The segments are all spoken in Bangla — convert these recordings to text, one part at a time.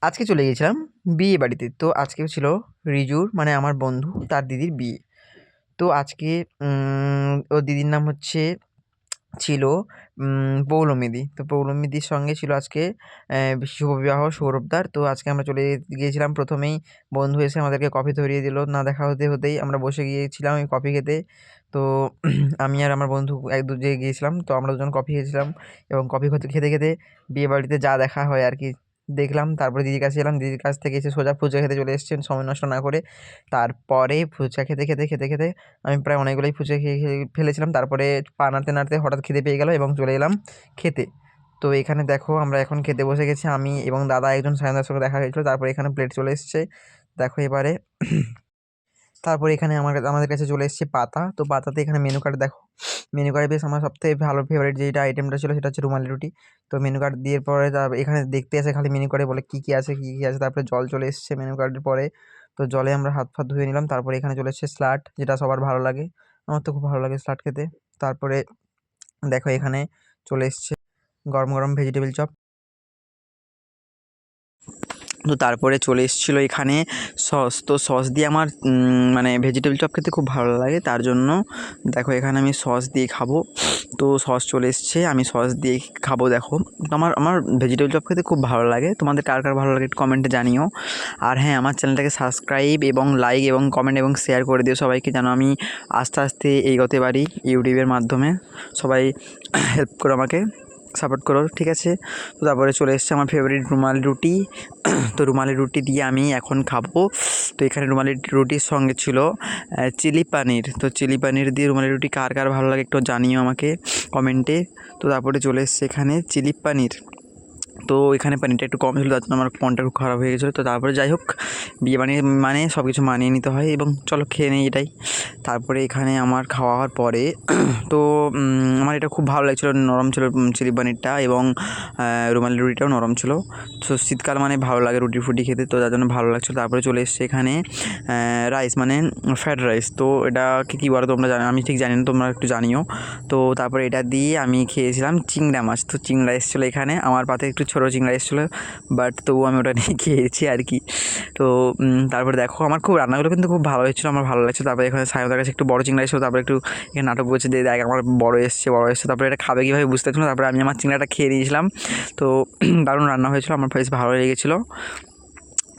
আজকে চলে গিয়েছিলাম বিয়ে বাড়িতে। তো আজকে ছিল রিজুর মানে আমার বন্ধু তার দিদির বিয়ে। তো আজকে ওর দিদির নাম হচ্ছে ছিল পৌলোমিদি। তো পৌলোমিদির সঙ্গে ছিল আজকে শুভবিবাহ সৌরভদার। তো আজকে আমরা চলে গিয়েছিলাম। প্রথমেই বন্ধু এসে আমাদেরকে কফি ধরিয়ে দিল। না দেখা হতেই আমরা বসে গিয়েছিলাম ওই কফি খেতে। তো আমি আর আমার বন্ধু এক দু জায়গায় গিয়েছিলাম। তো আমরা দুজন কফি খেয়েছিলাম এবং কফি খেতে বিয়ে বাড়িতে যা দেখা হয় আর কি দেখলাম। তারপরে দিদির কাছে এলাম। দিদির কাছ থেকে এসে সোজা ফুচকা খেতে চলে এসেছেন সময় নষ্ট না করে। তারপরে ফুচকা খেতে আমি প্রায় অনেকগুলোই ফুচকা খেয়ে ফেলেছিলাম। তারপরে পা নাড়তে হঠাৎ খিদে পেয়ে গেল এবং চলে এলাম খেতে। তো এখানে দেখো আমরা এখন খেতে বসে গেছি। আমি এবং দাদা একজন সায়নদার সঙ্গে দেখা হয়েছিল। তারপরে এখানে প্লেট চলে এসছে দেখো এবারে। তারপরে এখানে আমাদের কাছে চলে এসছে পাতা। তো পাতাতে এখানে মেনু কার্ড দেখো। মেনু কার্ডে বেশ আমার সবথেকে ভালো ফেভারিট যেটা আইটেমটা ছিল সেটা হচ্ছে রুমালি রুটি। তো মেনু কার্ড দিয়ে পরে এখানে দেখতে আসে খালি মেনু কার্ডে বলে কী কী আছে কী কী আছে। তারপরে জল চলে এসছে মেনু কার্ডের পরে। তো জলে আমরা হাত ফাত ধুয়ে নিলাম। তারপরে এখানে চলে এসছে স্যালাড, যেটা সবার ভালো লাগে। আমার তো খুব ভালো লাগে স্যালাড খেতে। তারপরে দেখো এখানে চলে এসছে গরম গরম ভেজিটেবিল চপ। তো তারপরে চলে এসেছিলো এখানে সস। তো সস দিয়ে আমার মানে ভেজিটেবিল চপ খেতে খুব ভালো লাগে, তার জন্য দেখো এখানে আমি সস দিয়ে খাবো। তো সস চলে এসছে, আমি সস দিয়ে খাবো। দেখো আমার ভেজিটেবিল চপ খেতে খুব ভালো লাগে। তোমাদের কার কার ভালো লাগে একটু কমেন্টে জানিও। আর হ্যাঁ, আমার চ্যানেলটাকে সাবস্ক্রাইব এবং লাইক এবং কমেন্ট এবং শেয়ার করে দিও সবাইকে, যেন আমি আস্তে আস্তে এগোতে পারি ইউটিউবের মাধ্যমে। সবাই হেল্প করো, আমাকে সাপোর্ট করো, ঠিক আছে? তো তারপরে চলে এসছে আমার ফেভারিট রুমালি রুটি। তো রুমালি রুটি দিয়ে আমি এখন খাবো। তো এখানে রুমালি রুটির সঙ্গে ছিল চিলি পানির। তো চিলি পানির দিয়ে রুমালি রুটি কার কার ভালো লাগে একটু জানিও আমাকে কমেন্টে। তো তারপরে চলে এসছে এখানে চিলি পানির। তো এখানে পানিটা একটু কম ছিল, তার জন্য আমার মনটা খুব খারাপ হয়ে গেছিলো। তো তারপরে যাই হোক, বিয়ে মানে সব কিছু মানিয়ে নিতে হয় এবং চলো খেয়ে নিই এটাই। তারপরে এখানে আমার খাওয়া হওয়ার পরে তো আমার এটা খুব ভালো লাগছিলো, নরম ছিল চিলি পানিরটা এবং রুমালি রুটিটাও নরম ছিল। তো শীতকাল মানে ভালো লাগে রুটি ফুটি খেতে, তো তার জন্য ভালো লাগছিলো। তারপরে চলে এসছে এখানে রাইস মানে ফ্রায়েড রাইস। তো এটাকে কী বলো তোমরা জানো, আমি ঠিক জানি না, তোমরা একটু জানিও। তো তারপরে এটা দিয়ে আমি খেয়েছিলাম চিংড়া মাছ। তো চিংড়া এসেছিলো এখানে, আমার পাতে একটু ছোটো চিংড়া এসেছিলো, বাট তবুও আমি ওটা নিয়ে খেয়েছি আর কি। তো তারপরে দেখো আমার খুব রান্নাগুলো কিন্তু খুব ভালো হয়েছিলো, আমার ভালো লাগছে। তারপরে এখানে সায়নদার কাছে একটু বড়ো চিংড়া এসেছিলো। তারপরে একটু এখানে নাটক করছে যে দেখ আমার বড়ো এসছে। তারপরে এটা খাবে কীভাবে বুঝতে পারছিলো। তারপরে আমি আমার চিংড়াটা খেয়ে নিয়েছিলাম। তো দারুণ রান্না হয়েছিলো, আমার বেশ ভালো লেগেছিলো।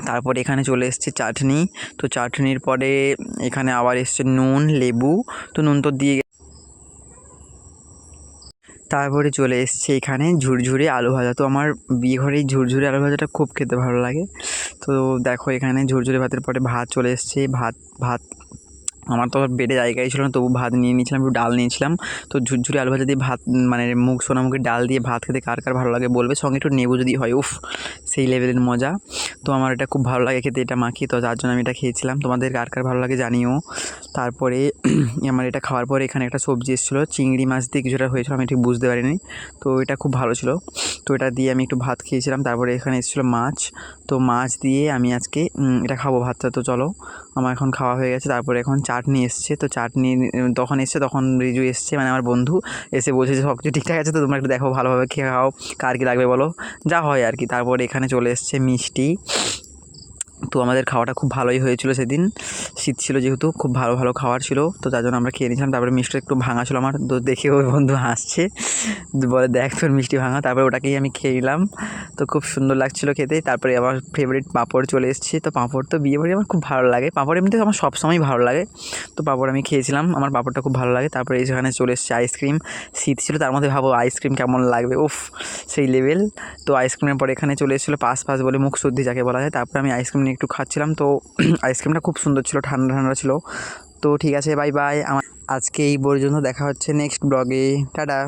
তারপরে এখানে চলে এসছে চাটনি। তো চাটনির পরে এখানে আবার এসছে নুন, লেবু। তো নুন তো দিয়ে তারপরে চলে এসছে এখানে ঝুরঝুরে আলু ভাজা। তো আমার বিয়ে ঘরে এই ঝুরঝুরে আলু ভাজাটা খুব খেতে ভালো লাগে। তো দেখো এখানে ঝুরঝুরে ভাতের পরে ভাত চলে এসছে। ভাত আমার তো বেডে জায়গাই ছিল না, তবু ভাত নিয়ে নিয়েছিলাম, একটু ডাল নিয়েছিলাম। তো ঝুরঝুরে আলু ভাজা দিয়ে ভাত মানে সোনামুখীর ডাল দিয়ে ভাত খেতে কার কার ভালো লাগে বলবে, সঙ্গে একটু নেবু যদি হয়, উফ সেই লেভেলের মজা। তো আমার এটা খুব ভালো লাগে খেতে, এটা মাখিয়ে। তো তার জন্য আমি এটা খেয়েছিলাম, তোমাদের কার কার ভালো লাগে জানিও। তারপরে আমার এটা খাওয়ার পরে এখানে একটা সবজি এসেছিলো, চিংড়ি মাছ দিয়ে কিছুটা হয়েছিলো, আমি ঠিক বুঝতে পারিনি। তো এটা খুব ভালো ছিল। তো এটা দিয়ে আমি একটু ভাত খেয়েছিলাম। তারপরে এখানে এসেছিলো মাছ। তো মাছ দিয়ে আমি আজকে এটা খাবো ভাতটা। তো চলো, আমার এখন খাওয়া হয়ে গেছে। তারপরে এখন চাটনি এসছে। তো চাটনি তখন রিজু এসছে মানে আমার বন্ধু, এসে বলছে যে সব কিছু ঠিকঠাক আছে, তো তোমরা একটু দেখো, ভালোভাবে খেয়ে খাও, কার কী লাগবে বলো, যা হয় আর কি। তারপরে এখানে চলে এসছে মিষ্টি। তো আমাদের খাওয়াটা খুব ভালোই হয়েছিল সেদিন, শীত ছিল যেহেতু, খুব ভালো ভালো খাবার ছিল। তো তার জন্য আমরা খেয়ে নিয়েছিলাম। তারপরে মিষ্টি একটু ভাঙা ছিল আমার, তো দেখে ওই বন্ধু হাসছে, বলে দেখ তোর মিষ্টি ভাঙা। তারপরে ওটাকেই আমি খেয়ে নিলাম। তো খুব সুন্দর লাগছিলো খেতে। তারপরে আমার ফেভারিট পাঁপড় চলে এসেছে। তো পাঁপড় তো বিয়ে বাড়ি আমার খুব ভালো লাগে, পাঁপড় এমনিতে আমার সবসময় ভালো লাগে। তো পাঁপড় আমি খেয়েছিলাম, আমার পাঁপড়টা খুব ভালো লাগে। তারপরে সেখানে চলে এসেছে আইসক্রিম। শীত ছিল, তার মধ্যে ভাবো আইসক্রিম কেমন লাগবে, উফ সেই লেভেল। তো আইসক্রিমের পরে এখানে চলে এসেছিলো পাস বলে, মুখ শুদ্ধি যাকে বলা যায়। তারপরে আমি আইসক্রিম নিয়ে একটু খাচ্ছিলাম। তো আইসক্রিমটা খুব সুন্দর ছিল, ঠান্ডা ঠান্ডা ছিল। তো ঠিক আছে, বাই বাই। আমার আজকে এই পর্যন্ত, দেখা হচ্ছে নেক্সট ব্লগে, টাটা।